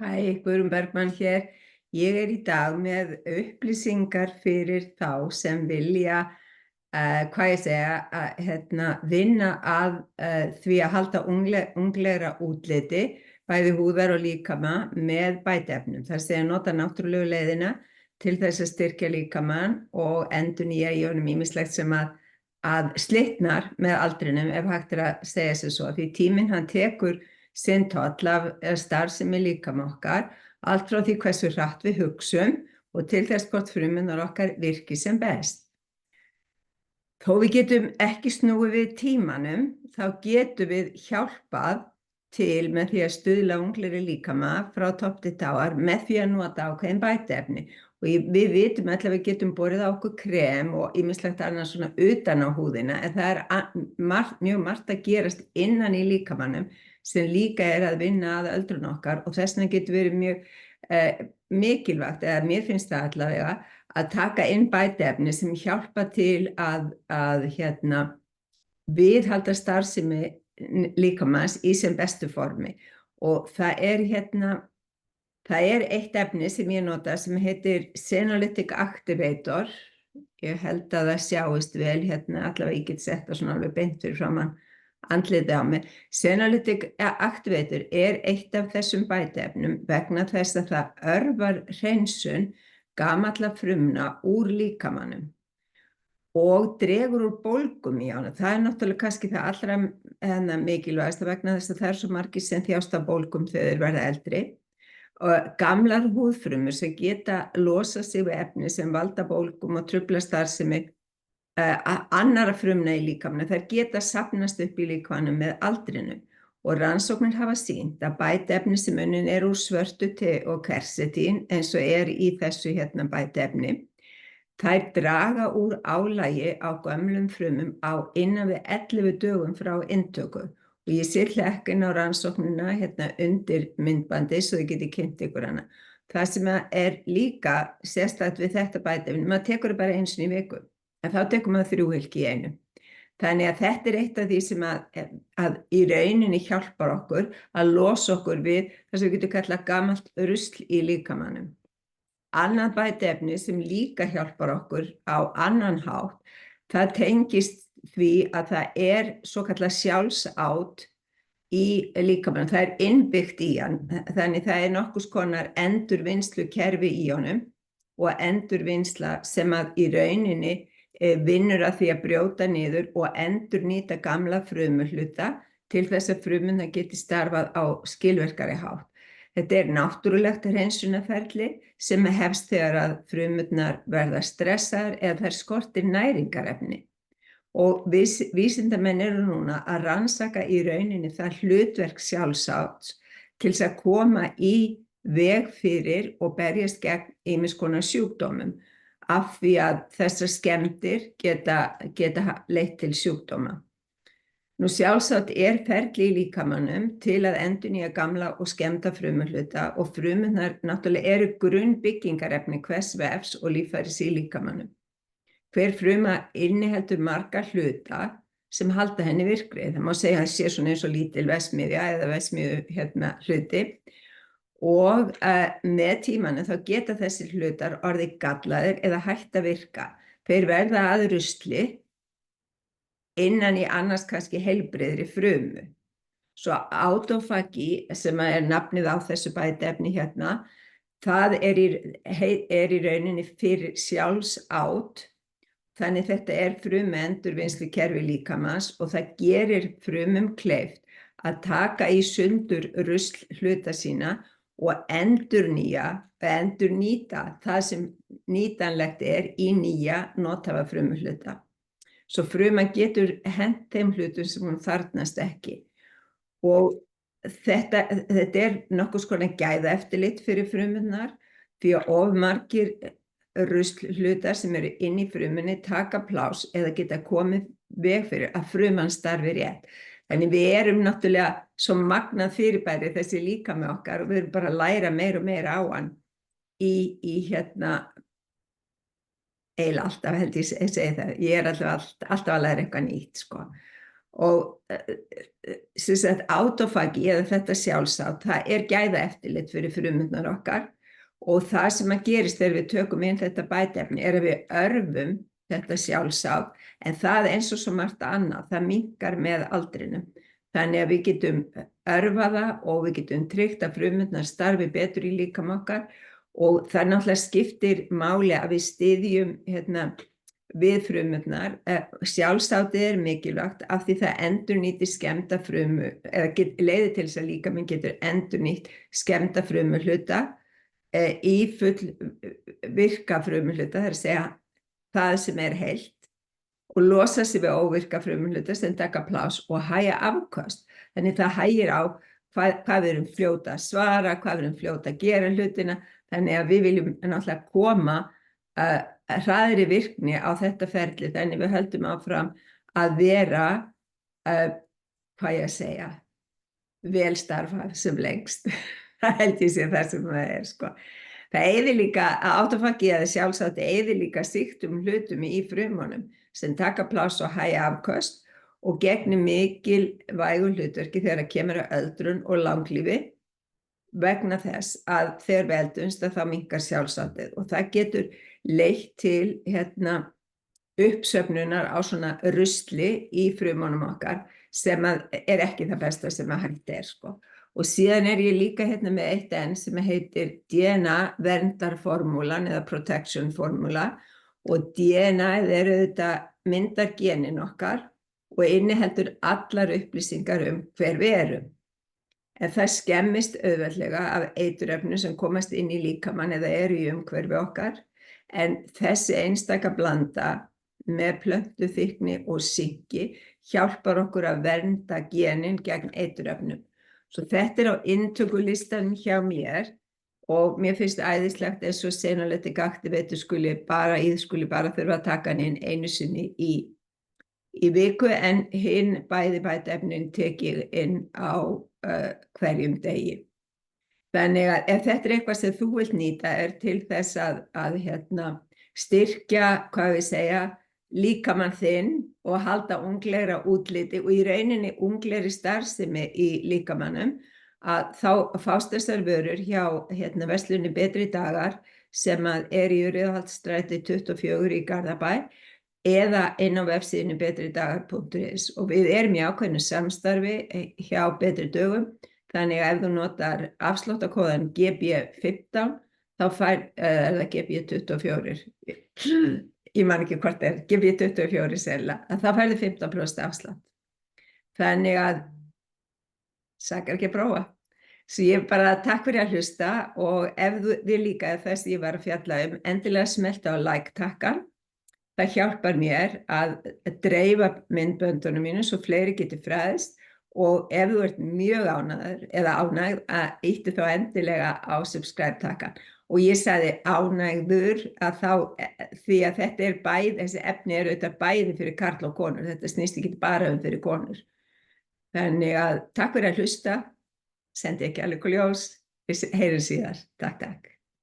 Hæ, Guðrún Bergmann hér. Ég er í dag með upplýsingar fyrir þá sem vilja, vinna að því að halda unglegra útliti, bæði húðar og líkama með bætiefnum. Það er að nota náttúrulegu leiðina til þess að styrkja líkamann og endurnýja í honum ýmislegt sem að slitnar með aldrinum, ef hægt er að segja sér svo. Því tíminn hann tekur sinn toll af starfsemi líkama okkar, allt frá því hversu hratt við hugsum og til þess hvort frumurnar okkar virki sem best. Þó við getum ekki snúið við tímanum, þá getum við hjálpað til með því að stuðla unglegri líkama frá topp til táar með því að nota ákveðin bætiefni. Og við vitum öll að við getum borið á okkur krem og ýmislegt annað svona utan á húðina, en það er mjög margt að gerast innan í líkamanum sem líka er að vinna að öldrun okkar, og þess vegna getur verið mjög mikilvægt, eða mér finnst það allavega, að taka inn bætiefni sem hjálpa til að viðhalda starfsemi líkamans í sem bestu formi. Og það er eitt efni sem ég nota sem heitir Senolytic Activator. Ég held að það sjáist vel allavega ég get sett það svona alveg beint fyrir framan andlitið á mig. Senolytic Activator er eitt af þessum bætiefnum vegna þess að það örvar hreinsun gamalla frumna úr líkamanum og dregur úr bólgum í honum. Það er náttúrulega kannski það allra mikilvægasta vegna þess að það er svo margir sem þjást af bólgum þegar þeir verða eldri. Og gamlar húðfrumur sem geta losað sig við efni sem valda bólgum og trufla starfsemi annarra frumna í líkamanum, þær geta safnast upp í líkamanum með aldrinum, og rannsóknir hafa sýnt að bætiefni sem unnin er úr svörtu te og quercetin, eins og er í þessu bætiefni, þær draga úr álagi á gömlum frumum á innan við 11 dögum frá inntöku. Og ég set hlekkin á rannsóknina undir myndbandi svo þið geti kynnt ykkur hana. Það sem er líka sérstakt við þetta bætiefni, maður tekur það bara einu sinni í viku, en þá tekur maður 3 hylki í einu. Þannig að þetta er eitt af því sem að í rauninni hjálpar okkur að losa okkur við það sem við getum kallað gamalt rusl í líkamanum. Annað bætiefni sem líka hjálpar okkur á annan hátt, það tengist því að það er svokallað sjálfsát í líkamanum. Það er innbyggt í hann, þannig það er nokkurs konar endurvinnslukerfi í honum og endurvinnsla sem að í rauninni vinnur að því að brjóta niður og endurnýta gamla frumuhluta til þess að frumurnar geti starfað á skilvirkari hátt. Þetta er náttúrulegt hreinsunarferli sem hefst þegar að frumurnar verða stressaðar eða þær skortir næringarefni. Og vísindamenn eru núna að rannsaka í rauninni það hlutverk sjálfsáts til þess að koma í veg fyrir og berjast gegn ýmiss konar sjúkdómum, af því að þessar skemmdir geta leitt til sjúkdóma. Nú sjálfsagt er ferli í líkamanum til að endurnýja gamla og skemmda frumuhluta, og frumurnar náttúrulega eru grunnbyggingarefni hvers vefs og líffæris í líkamanum. Hver fruma inniheldur marga hluta sem halda henni virkri. Það má segja að það sé svona eins og lítil verksmiðja eða verksmiðju hluti. Og með tímanum þá geta þessir hlutar orðið gallaðir eða hætt að virka. Þeir verða að rusli innan í annars kannski heilbrigðri frumu. Svo autofagi, sem er nafnið á þessu bætiefni það er í rauninni fyrir sjálfsát. Þannig þetta er frumuendurvinnslukerfi líkamans og það gerir frumum kleift að taka í sundur rusl hluta sína og endurnýta það sem nýtanlegt er í nýja nothæfa frumuhluta. Svo fruman getur hent þeim hlutum sem hún þarfnast ekki. Og þetta er nokkurs konar gæðaeftirlit fyrir frumurnar, því að of margir ruslhlutar sem eru inn í frumunni taka pláss eða geta komið veg fyrir að fruman starfi rétt. Þannig við erum náttúrulega svo magnað fyrirbæri þessi líkami okkar, og við erum bara að læra meira og meira á hann eiginlega alltaf, held ég segi það. Ég er alltaf að læra eitthvað nýtt, sko. Og sem sagt autofagi eða þetta sjálfsátt, það gæðaeftirlit fyrir frumurnar okkar og það sem að gerist þegar við tökum inn þetta bætiefni að við örvum þetta sjálfsátt en það eins og svo margt annað, það minnkar með aldrinum. Þannig að við getum örvað það og við getum tryggt að frumurnar starfi betur í líkama okkar og það náttúrulega skiptir máli að við styðjum við frumurnar. Sjálfsáttið mikilvægt af því það endurnýtir skemmda frumu eða leiðir til þess að líkaminn getur endurnýtt skemmda frumuhluta í full virka frumuhluta, það að segja það sem heilt og losa sig við óvirka frumuhluta sem taka pláss og hægja afköst. Þannig það hægir á hvað við erum fljóta að svara, hvað við erum fljóta að gera hlutina, þannig að við viljum náttúrulega koma hraðri virkni á þetta ferli, þannig við höldum áfram að vera, hvað ég að segja, vel starfað sem lengst. Það held ég sé það sem það sko. Það eyðir líka, autofagi eða sjálfsátt eyðir líka sýktum hlutum í frumunum sem taka pláss og hægja afköst og gegnir mikilvægu hlutverki þegar kemur að öldrun og langlífi vegna þess að þegar við eldumst þá minnkar sjálfsáttið og það getur leitt til uppsöfnunar á svona rusli í frumunum okkar sem ekki það besta sem hægt sko. Og síðan ég líka með eitt enn sem heitir DNA verndarformúlan eða protection formúla og DNA auðvitað myndar genin okkar og inniheldur allar upplýsingar hver við erum. En það skemmist auðveldlega af eiturefnum sem komast inn í líkamann eða eru í umhverfi okkar. En þessi einstaka blanda með plöntuþykni og sykki hjálpar okkur að vernda genin gegn eiturefnum. Svo þetta á inntökulistanum hjá mér og mér finnst æðislegt eins og Senolytic Activator skuli bara þurfa að taka hann inn einu sinni í viku en hinn bæði bætiefnin tek ég inn á hverjum degi. Þannig að ef þetta eitthvað sem þú vilt nýta til þess að styrkja, hvað við segja, líkamann þinn og halda unglegra útliti og í rauninni unglegri starfsemi í líkamannum að þá fást þessar vörur hjá verslunni Betri dagar sem í Rauðholtsstræti 24 í Garðabæ eða inn á vefsíðunni betridagar.is og við erum í ákveðnu samstarfi hjá Betri dögum þannig að ef þú notar afsláttarkóðan GB15 þá fær það GB24 ég man ekki hvort GB24 sennilega, að það færði 15% afslátt. Þannig að sakar ekki að prófa. Svo ég bara takk fyrir að hlusta og ef þið líkaði þess ég var að fjalla endilega smelta á like-takkan. Það hjálpar mér að dreifa myndböndunum mínu svo fleiri geti fræðst og ef þú ert mjög ánægð að ýttu þá endilega á subscribe-takkan. Og ég sagði ánægður að því að þetta þessi efni auðvitað bæði fyrir karl og konur, þetta snýst ekki bara fyrir konur. Þannig að takk fyrir að hlusta, sendi ekki alveg ljós, við heyrum síðar, takk.